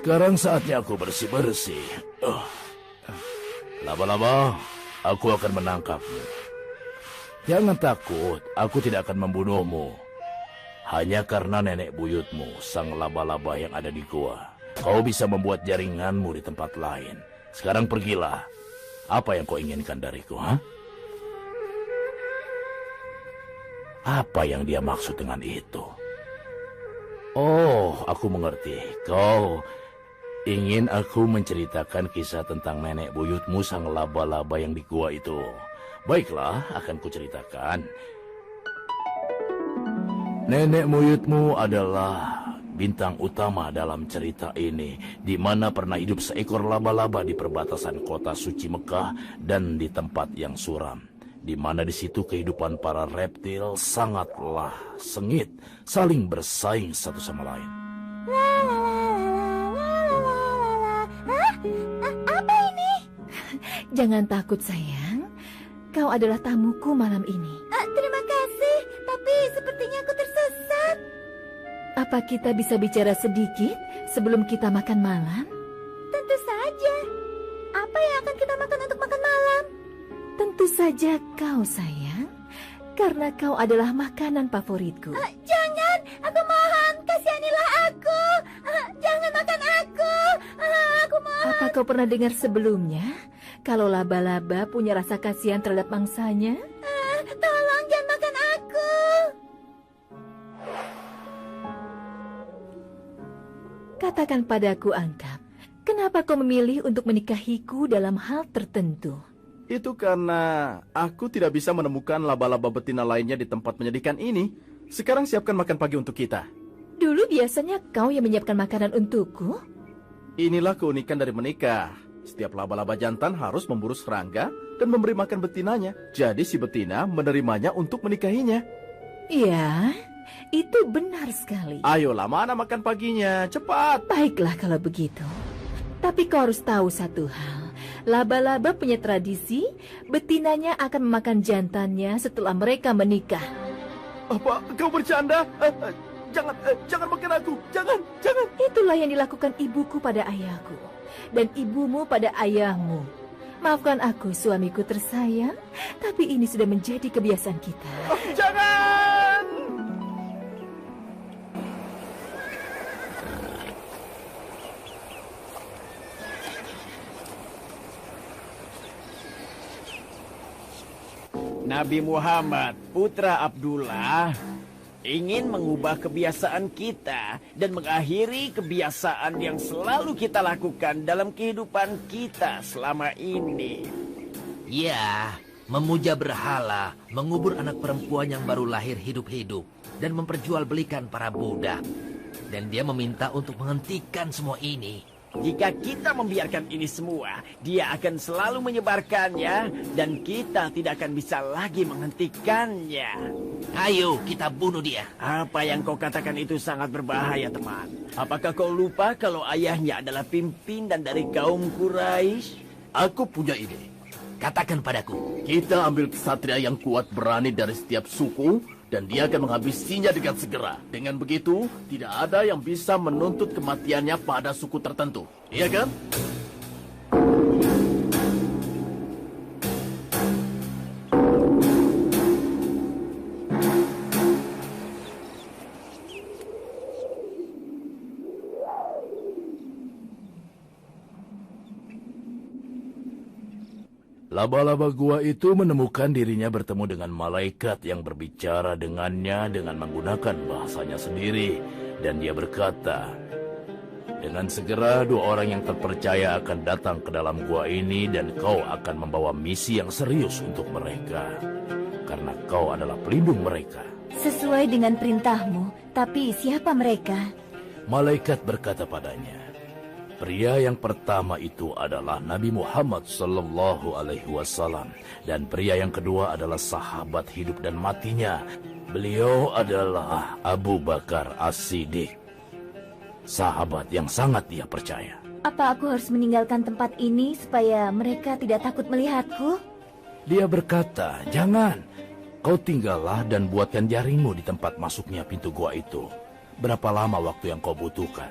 Sekarang saatnya aku bersih-bersih. Laba-laba, aku akan menangkapmu. Jangan takut, aku tidak akan membunuhmu. Hanya karena nenek buyutmu, sang laba-laba yang ada di gua. Kau bisa membuat jaringanmu di tempat lain. Sekarang pergilah. Apa yang kau inginkan dariku, ha? Apa yang dia maksud dengan itu? Oh, aku mengerti. Kau ingin aku menceritakan kisah tentang nenek buyutmu sang laba-laba yang di gua itu. Baiklah, akan kuceritakan. Nenek buyutmu adalah bintang utama dalam cerita ini, di mana pernah hidup seekor laba-laba di perbatasan kota suci Mekah dan di tempat yang suram, di mana di situ kehidupan para reptil sangatlah sengit, saling bersaing satu sama lain. Apa ini? Jangan takut sayang, kau adalah tamuku malam ini. Terima kasih, tapi sepertinya aku tersesat. Apa kita bisa bicara sedikit sebelum kita makan malam? Tentu saja. Apa yang akan kita makan untuk makan malam? Tentu saja kau sayang, karena kau adalah makanan favoritku. Jangan, aku mohon, kasihanilah aku. Jangan makan aku. Aku mohon. Apa kau pernah dengar sebelumnya kalau laba-laba punya rasa kasihan terhadap mangsanya? Tolong jangan makan aku. Katakan padaku, Angkap, kenapa kau memilih untuk menikahiku dalam hal tertentu? Itu karena aku tidak bisa menemukan laba-laba betina lainnya di tempat menyedihkan ini. Sekarang siapkan makan pagi untuk kita. Dulu biasanya kau yang menyiapkan makanan untukku. Inilah keunikan dari menikah. Setiap laba-laba jantan harus memburu serangga dan memberi makan betinanya. Jadi si betina menerimanya untuk menikahinya. Iya, itu benar sekali. Ayolah, mana makan paginya? Cepat. Baiklah kalau begitu. Tapi kau harus tahu satu hal. Laba-laba punya tradisi, betinanya akan memakan jantannya setelah mereka menikah. Apa? Kau bercanda? Jangan makan aku. Jangan. Itulah yang dilakukan ibuku pada ayahku. Dan ibumu pada ayahmu. Maafkan aku, suamiku tersayang, tapi ini sudah menjadi kebiasaan kita. Jangan! Nabi Muhammad, putra Abdullah, ingin mengubah kebiasaan kita dan mengakhiri kebiasaan yang selalu kita lakukan dalam kehidupan kita selama ini. Ya, memuja berhala, mengubur anak perempuan yang baru lahir hidup-hidup, dan memperjualbelikan para budak. Dan dia meminta untuk menghentikan semua ini. Jika kita membiarkan ini semua, dia akan selalu menyebarkannya dan kita tidak akan bisa lagi menghentikannya. Ayo, kita bunuh dia. Apa yang kau katakan itu sangat berbahaya, teman. Apakah kau lupa kalau ayahnya adalah pimpinan dari kaum Quraisy? Aku punya ide. Katakan padaku. Kita ambil kesatria yang kuat berani dari setiap suku, dan dia akan menghabisinya dengan segera. Dengan begitu, tidak ada yang bisa menuntut kematiannya pada suku tertentu. Iya kan? Laba-laba gua itu menemukan dirinya bertemu dengan malaikat yang berbicara dengannya dengan menggunakan bahasanya sendiri. Dan dia berkata, dengan segera dua orang yang terpercaya akan datang ke dalam gua ini dan kau akan membawa misi yang serius untuk mereka. Karena kau adalah pelindung mereka. Sesuai dengan perintahmu, tapi siapa mereka? Malaikat berkata padanya, pria yang pertama itu adalah Nabi Muhammad sallallahu alaihi wasallam dan pria yang kedua adalah sahabat hidup dan matinya. Beliau adalah Abu Bakar As-Siddiq, sahabat yang sangat dia percaya. Apa aku harus meninggalkan tempat ini supaya mereka tidak takut melihatku? Dia berkata, jangan. Kau tinggallah dan buatkan jaringmu di tempat masuknya pintu gua itu. Berapa lama waktu yang kau butuhkan?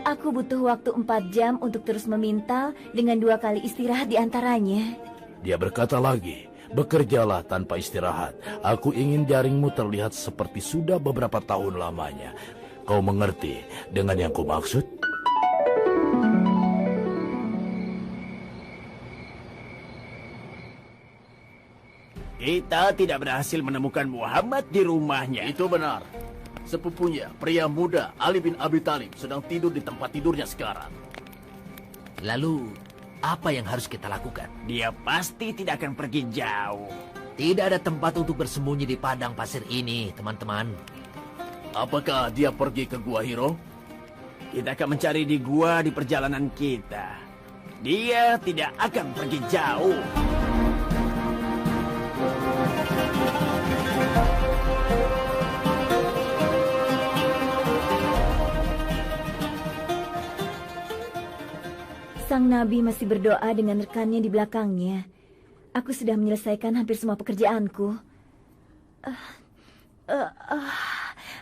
Aku butuh waktu 4 jam untuk terus memintal dengan 2 kali istirahat di antaranya. Dia berkata lagi, bekerjalah tanpa istirahat. Aku ingin jaringmu terlihat seperti sudah beberapa tahun lamanya. Kau mengerti dengan yang kumaksud? Kita tidak berhasil menemukan Muhammad di rumahnya. Itu benar. Sepupunya, pria muda Ali bin Abi Thalib sedang tidur di tempat tidurnya sekarang. Lalu, apa yang harus kita lakukan? Dia pasti tidak akan pergi jauh. Tidak ada tempat untuk bersembunyi di padang pasir ini, teman-teman. Apakah dia pergi ke Gua Hiro? Kita akan mencari di gua di perjalanan kita. Dia tidak akan pergi jauh. Sang Nabi masih berdoa dengan rekannya di belakangnya. Aku sudah menyelesaikan hampir semua pekerjaanku.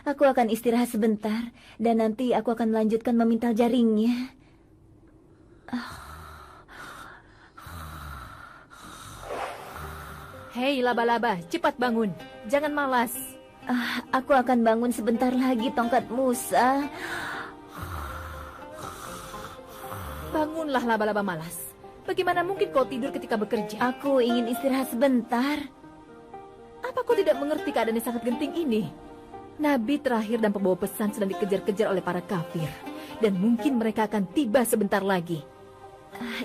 Aku akan istirahat sebentar, dan nanti aku akan melanjutkan memintal jaringnya. Hei laba-laba, cepat bangun. Jangan malas. Aku akan bangun sebentar lagi, tongkat Musa. Bangunlah laba-laba malas. Bagaimana mungkin kau tidur ketika bekerja? Aku ingin istirahat sebentar. Apa kau tidak mengerti keadaan yang sangat genting ini? Nabi terakhir dan pembawa pesan sedang dikejar-kejar oleh para kafir. Dan mungkin mereka akan tiba sebentar lagi.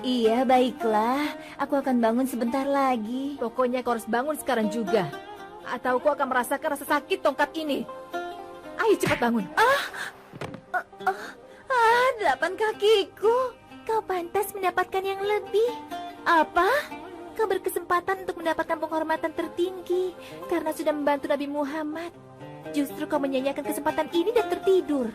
Iya, baiklah. Aku akan bangun sebentar lagi. Pokoknya kau harus bangun sekarang juga. Atau kau akan merasakan rasa sakit tongkat ini. Ayo cepat bangun. 8 kakiku. Kau pantas mendapatkan yang lebih. Apa? Kau berkesempatan untuk mendapatkan penghormatan tertinggi karena sudah membantu Nabi Muhammad. Justru kau menyanyiakan kesempatan ini dan tertidur.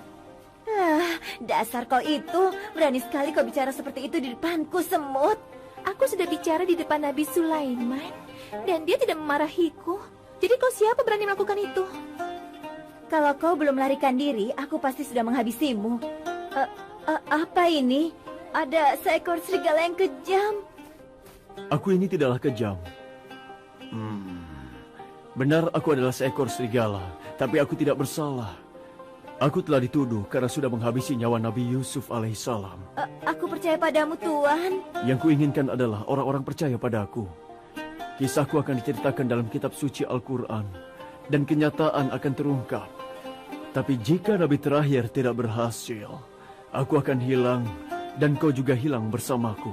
Dasar kau itu, berani sekali kau bicara seperti itu di depanku, semut. Aku sudah bicara di depan Nabi Sulaiman dan dia tidak memarahiku. Jadi kau siapa berani melakukan itu? Kalau kau belum melarikan diri, aku pasti sudah menghabisimu. Apa ini? Ada seekor serigala yang kejam. Aku ini tidaklah kejam. Benar, aku adalah seekor serigala, tapi aku tidak bersalah. Aku telah dituduh karena sudah menghabisi nyawa Nabi Yusuf alaihissalam. Aku percaya padamu, Tuan. Yang kuinginkan adalah orang-orang percaya padaku. Kisahku akan diceritakan dalam kitab suci Al-Quran, dan kenyataan akan terungkap. Tapi jika Nabi terakhir tidak berhasil, aku akan hilang, dan kau juga hilang bersamaku.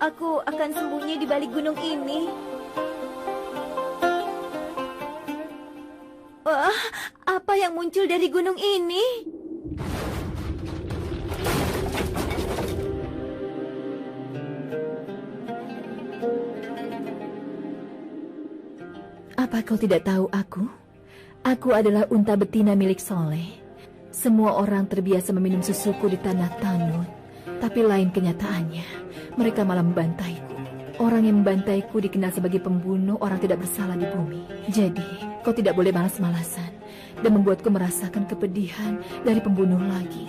Aku akan sembunyi di balik gunung ini. Apa yang muncul dari gunung ini? Apa kau tidak tahu aku? Aku adalah unta betina milik Soleh. Semua orang terbiasa meminum susuku di tanah Tanut. Tapi lain kenyataannya, mereka malah membantaiku. Orang yang membantaiku dikenal sebagai pembunuh orang tidak bersalah di bumi. Jadi, kau tidak boleh malas-malasan dan membuatku merasakan kepedihan dari pembunuh lagi.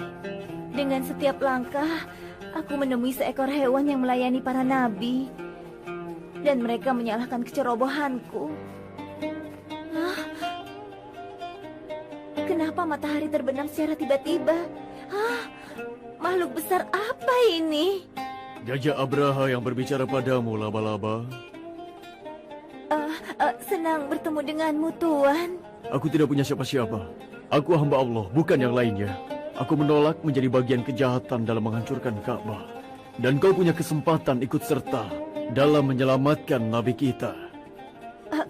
Dengan setiap langkah, aku menemui seekor hewan yang melayani para nabi. Dan mereka menyalahkan kecerobohanku. Kenapa matahari terbenam secara tiba-tiba? Makhluk besar apa ini? Gajah Abraha yang berbicara padamu, laba-laba. Senang bertemu denganmu, Tuan. Aku tidak punya siapa-siapa. Aku hamba Allah, bukan yang lainnya. Aku menolak menjadi bagian kejahatan dalam menghancurkan Ka'bah. Dan kau punya kesempatan ikut serta dalam menyelamatkan Nabi kita.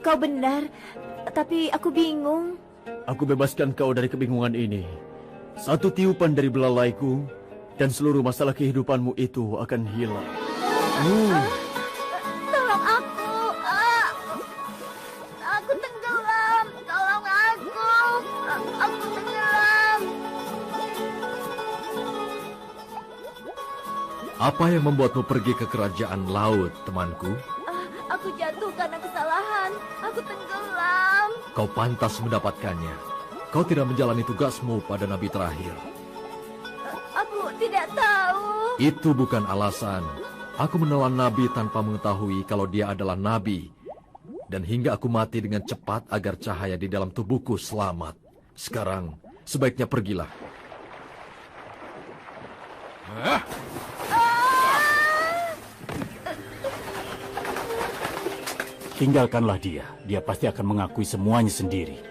Kau benar, tapi aku bingung. Aku bebaskan kau dari kebingungan ini. Satu tiupan dari belalaiku, dan seluruh masalah kehidupanmu itu akan hilang. Tolong aku. Aku tenggelam. Tolong aku. Aku tenggelam. Apa yang membuatmu pergi ke kerajaan laut, temanku? Aku jatuh karena kesalahan. Aku tenggelam. Kau pantas mendapatkannya. Kau tidak menjalani tugasmu pada nabi terakhir. Aku tidak tahu. Itu bukan alasan. Aku menelan nabi tanpa mengetahui kalau dia adalah nabi. Dan hingga aku mati dengan cepat agar cahaya di dalam tubuhku selamat. Sekarang, sebaiknya pergilah. Tinggalkanlah dia. Dia pasti akan mengakui semuanya sendiri.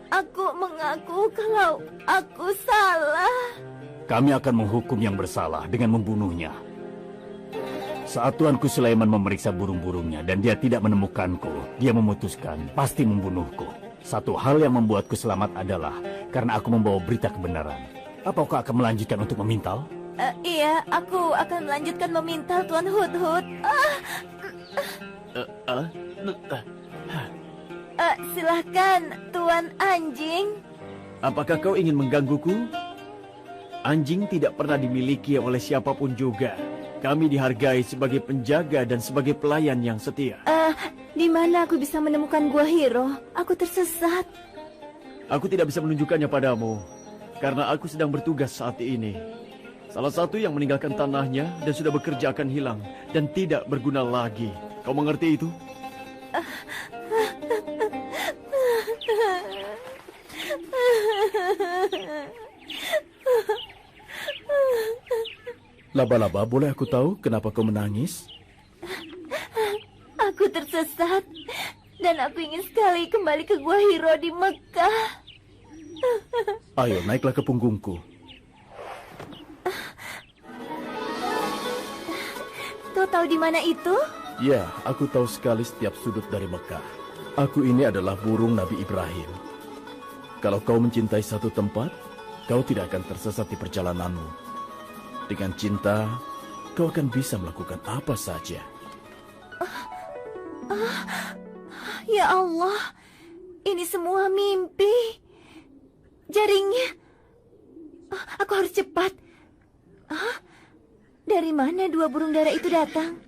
Aku mengaku kalau aku salah. Kami akan menghukum yang bersalah dengan membunuhnya. Saat Tuanku Sulaiman memeriksa burung-burungnya dan dia tidak menemukanku, dia memutuskan pasti membunuhku. Satu hal yang membuatku selamat adalah karena aku membawa berita kebenaran. Apakah akan melanjutkan untuk memintal? Iya, aku akan melanjutkan memintal Tuan Hudhud. Silahkan, Tuan Anjing. Apakah kau ingin menggangguku? Anjing tidak pernah dimiliki oleh siapapun juga. Kami dihargai sebagai penjaga dan sebagai pelayan yang setia. Di mana aku bisa menemukan Gua Hiro? Aku tersesat. Aku tidak bisa menunjukkannya padamu, karena aku sedang bertugas saat ini. Salah satu yang meninggalkan tanahnya dan sudah bekerja akan hilang dan tidak berguna lagi. Kau mengerti itu? Laba-laba, boleh aku tahu kenapa kau menangis? Aku tersesat dan aku ingin sekali kembali ke Gua Hiro di Mekah. Ayo, naiklah ke punggungku. Kau tahu di mana itu? Ya, aku tahu sekali setiap sudut dari Mekah. Aku ini adalah burung Nabi Ibrahim. Kalau kau mencintai satu tempat, kau tidak akan tersesat di perjalananmu. Dengan cinta, kau akan bisa melakukan apa saja. Ya Allah, ini semua mimpi. Jaringnya. Aku harus cepat. Dari mana dua burung dara itu datang?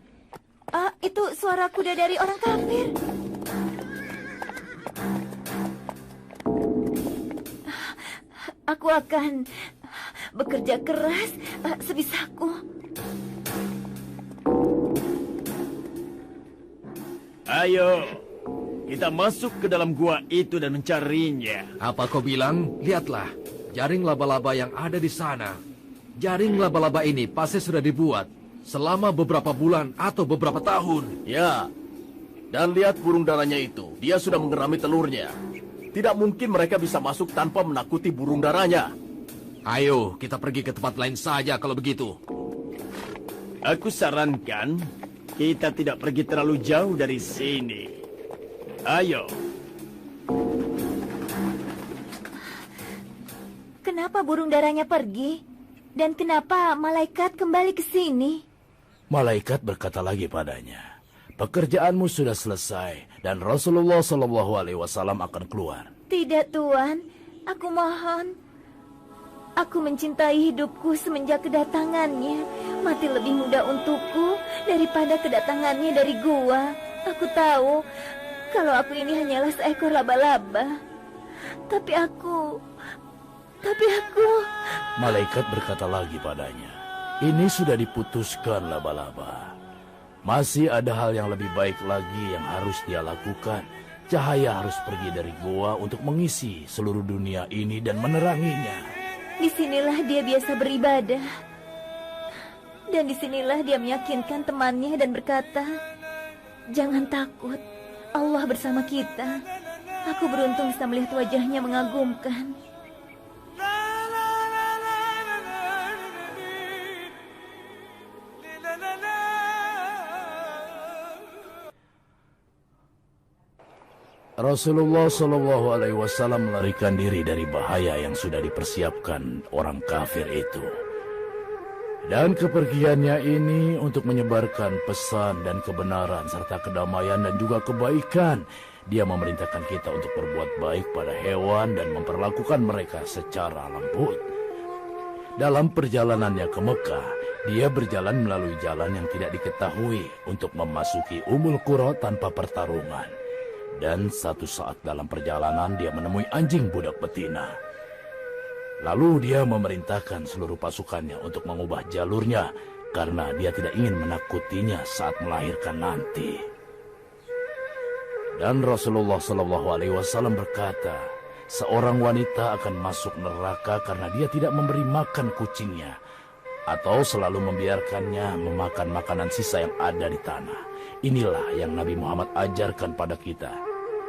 Itu suara kuda dari orang kafir. Aku akan bekerja keras sebisaku. Ayo, kita masuk ke dalam gua itu dan mencarinya. Apa kau bilang? Lihatlah, jaring laba-laba yang ada di sana. Jaring laba-laba ini pasti sudah dibuat selama beberapa bulan atau beberapa tahun. Ya, dan lihat burung darahnya itu. Dia sudah mengerami telurnya. Tidak mungkin mereka bisa masuk tanpa menakuti burung darahnya. Ayo, kita pergi ke tempat lain saja kalau begitu. Aku sarankan kita tidak pergi terlalu jauh dari sini. Ayo. Kenapa burung darahnya pergi? Dan kenapa malaikat kembali ke sini? Malaikat berkata lagi padanya, pekerjaanmu sudah selesai dan Rasulullah SAW akan keluar. Tidak, Tuan. Aku mohon. Aku mencintai hidupku semenjak kedatangannya. Mati lebih mudah untukku daripada kedatangannya dari gua. Aku tahu kalau aku ini hanyalah seekor laba-laba. Tapi aku... Malaikat berkata lagi padanya, ini sudah diputuskan laba-laba. Masih ada hal yang lebih baik lagi yang harus dia lakukan. Cahaya harus pergi dari gua untuk mengisi seluruh dunia ini dan meneranginya. Disinilah dia biasa beribadah. Dan disinilah dia meyakinkan temannya dan berkata, jangan takut, Allah bersama kita. Aku beruntung bisa melihat wajahnya mengagumkan. Rasulullah SAW melarikan diri dari bahaya yang sudah dipersiapkan orang kafir itu. Dan kepergiannya ini untuk menyebarkan pesan dan kebenaran serta kedamaian dan juga kebaikan. Dia memerintahkan kita untuk berbuat baik pada hewan dan memperlakukan mereka secara lembut. Dalam perjalanannya ke Mekah, dia berjalan melalui jalan yang tidak diketahui untuk memasuki Ummul Qura tanpa pertarungan. Dan satu saat dalam perjalanan dia menemui anjing budak betina. Lalu dia memerintahkan seluruh pasukannya untuk mengubah jalurnya karena dia tidak ingin menakutinya saat melahirkan nanti. Dan Rasulullah SAW berkata, seorang wanita akan masuk neraka karena dia tidak memberi makan kucingnya atau selalu membiarkannya memakan makanan sisa yang ada di tanah. Inilah yang Nabi Muhammad ajarkan pada kita.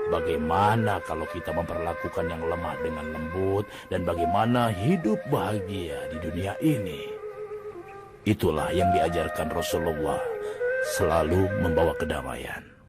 Bagaimana kalau kita memperlakukan yang lemah dengan lembut dan bagaimana hidup bahagia di dunia ini. Itulah yang diajarkan Rasulullah, selalu membawa kedamaian.